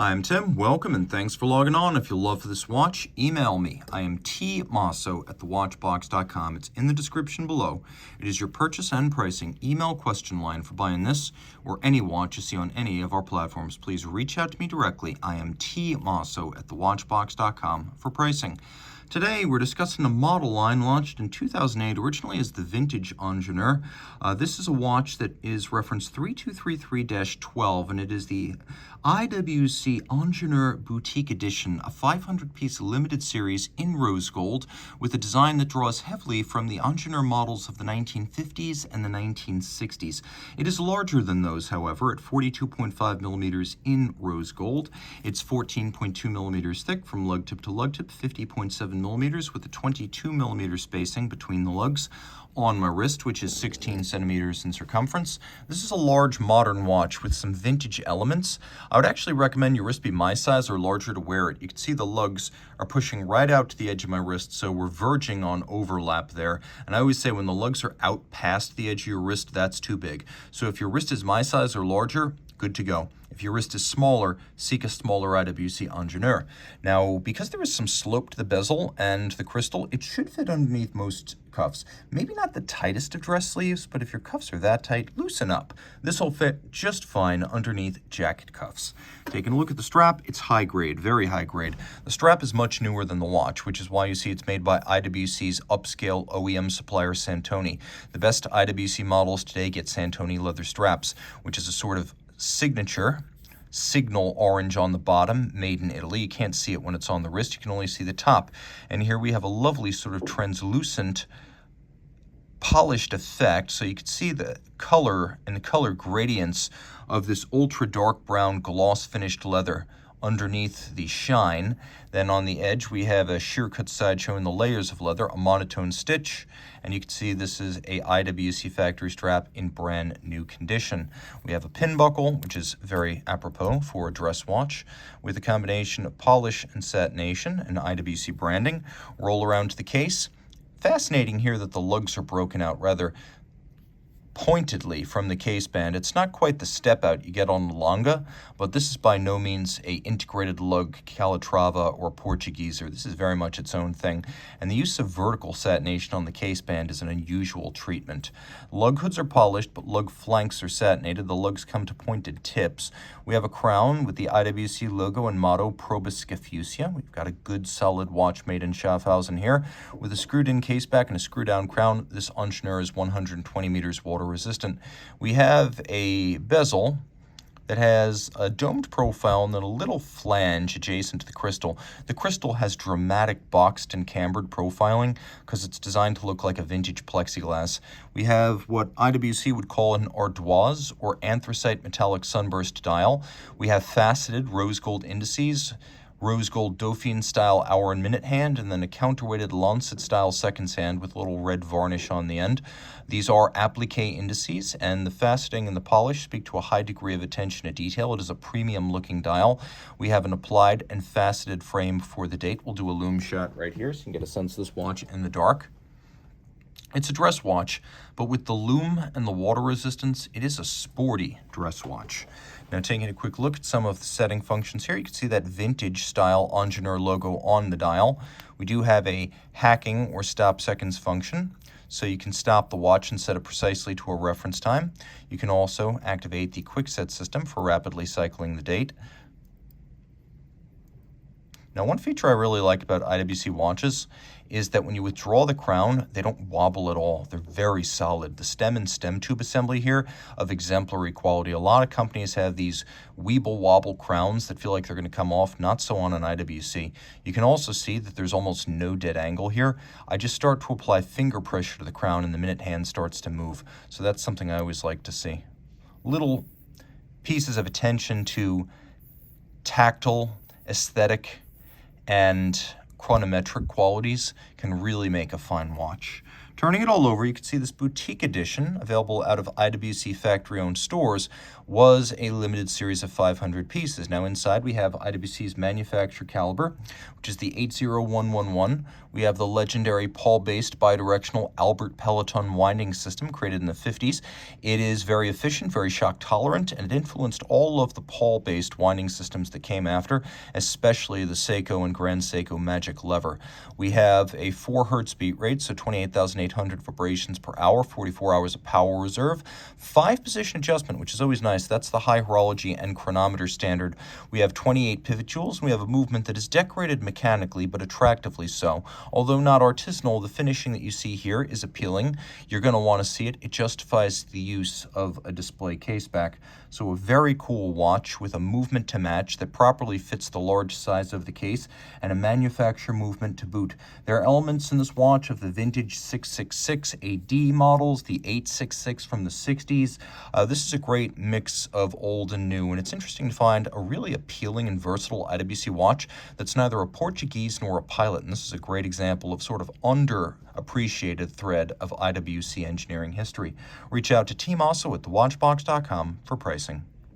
Hi, I'm Tim. Welcome and thanks for logging on. If you love this watch, email me. I am tmosso@thewatchbox.com. It's in the description below. It is your purchase and pricing email question line for buying this or any watch you see on any of our platforms. Please reach out to me directly. I am tmosso@thewatchbox.com for pricing. Today, we're discussing a model line launched in 2008, originally as the Vintage Ingenieur. This is a watch that is reference 3233-12, and it is the IWC Ingenieur Boutique Edition, a 500-piece limited series in rose gold with a design that draws heavily from the Ingenieur models of the 1950s and the 1960s. It is larger than those, however, at 42.5 millimeters in rose gold. It's 14.2 millimeters thick from lug tip to lug tip, 50.7 millimeters with a 22 millimeter spacing between the lugs on my wrist, which is 16 centimeters in circumference. This is a large modern watch with some vintage elements. I would actually recommend your wrist be my size or larger to wear it. You can see the lugs are pushing right out to the edge of my wrist, so we're verging on overlap there. And I always say when the lugs are out past the edge of your wrist, that's too big. So if your wrist is my size or larger, good to go. If your wrist is smaller, seek a smaller IWC Ingenieur. Now, because there is some slope to the bezel and the crystal, it should fit underneath most cuffs. Maybe not the tightest of dress sleeves, but if your cuffs are that tight, loosen up. This will fit just fine underneath jacket cuffs. Taking a look at the strap, it's high grade, very high grade. The strap is much newer than the watch, which is why you see it's made by IWC's upscale OEM supplier Santoni. The best IWC models today get Santoni leather straps, which is a sort of signature signal orange on the bottom, made in Italy. You can't see it when it's on the wrist, you can only see the top. And here we have a lovely sort of translucent polished effect, so you can see the color and the color gradients of this ultra dark brown gloss finished leather underneath the shine. Then on the edge we have a sheer cut side showing the layers of leather, a monotone stitch, and you can see this is a IWC factory strap in brand new condition. We have a pin buckle, which is very apropos for a dress watch, with a combination of polish and satination and IWC branding. Roll around to the case. Fascinating here that the lugs are broken out rather pointedly from the case band. It's not quite the step out you get on the Longa, but this is by no means a integrated lug Calatrava or Portugueser. This is very much its own thing, and the use of vertical satination on the case band is an unusual treatment. Lug hoods are polished, but lug flanks are satinated. The lugs come to pointed tips. We have a crown with the IWC logo and motto Probus Scafusia. We've got a good solid watch made in Schaffhausen here with a screwed in case back and a screw down crown. This Ingenieur is 120 meters water resistant. We have a bezel that has a domed profile and then a little flange adjacent to the crystal. The crystal has dramatic boxed and cambered profiling because it's designed to look like a vintage plexiglass. We have what IWC would call an ardoise or anthracite metallic sunburst dial. We have faceted rose gold indices, rose gold Dauphine style hour and minute hand, and then a counterweighted Lancet style seconds hand with a little red varnish on the end. These are applique indices, and the faceting and the polish speak to a high degree of attention to detail. It is a premium looking dial. We have an applied and faceted frame for the date. We'll do a lume shot right here so you can get a sense of this watch in the dark. It's a dress watch, but with the lume and the water resistance, it is a sporty dress watch. Now, taking a quick look at some of the setting functions here, you can see that vintage style Ingenieur logo on the dial. We do have a hacking or stop seconds function, so you can stop the watch and set it precisely to a reference time. You can also activate the quick set system for rapidly cycling the date. Now, one feature I really like about IWC watches is that when you withdraw the crown, they don't wobble at all. They're very solid. The stem and stem tube assembly here of exemplary quality. A lot of companies have these weeble wobble crowns that feel like they're going to come off. Not so on an IWC. You can also see that there's almost no dead angle here. I just start to apply finger pressure to the crown and the minute hand starts to move. So that's something I always like to see. Little pieces of attention to tactile, aesthetic, and chronometric qualities can really make a fine watch. Turning it all over, you can see this boutique edition, available out of IWC factory-owned stores, was a limited series of 500 pieces. Now inside we have IWC's manufacturer caliber, which is the 80111. We have the legendary Paul-based bidirectional Albert Peloton winding system created in the 50s. It is very efficient, very shock tolerant, and it influenced all of the Paul-based winding systems that came after, especially the Seiko and Grand Seiko Magic Lever. We have a 4 Hertz beat rate, so 28,800 vibrations per hour, 44 hours of power reserve, 5-position adjustment, which is always nice. That's the high horology and chronometer standard. We have 28 pivot jewels, and we have a movement that is decorated mechanically, but attractively so. Although not artisanal, the finishing that you see here is appealing. You're going to want to see it. It justifies the use of a display case back. So a very cool watch with a movement to match that properly fits the large size of the case and a manufacturer movement to boot. There are elements in this watch of the vintage 666 AD models, the 866 from the 60s. This is a great mix of old and new, and it's interesting to find a really appealing and versatile IWC watch that's neither a Portuguese nor a pilot, and this is a great example of sort of underappreciated thread of IWC engineering history. Reach out to Team Mosso at thewatchbox.com for pricing.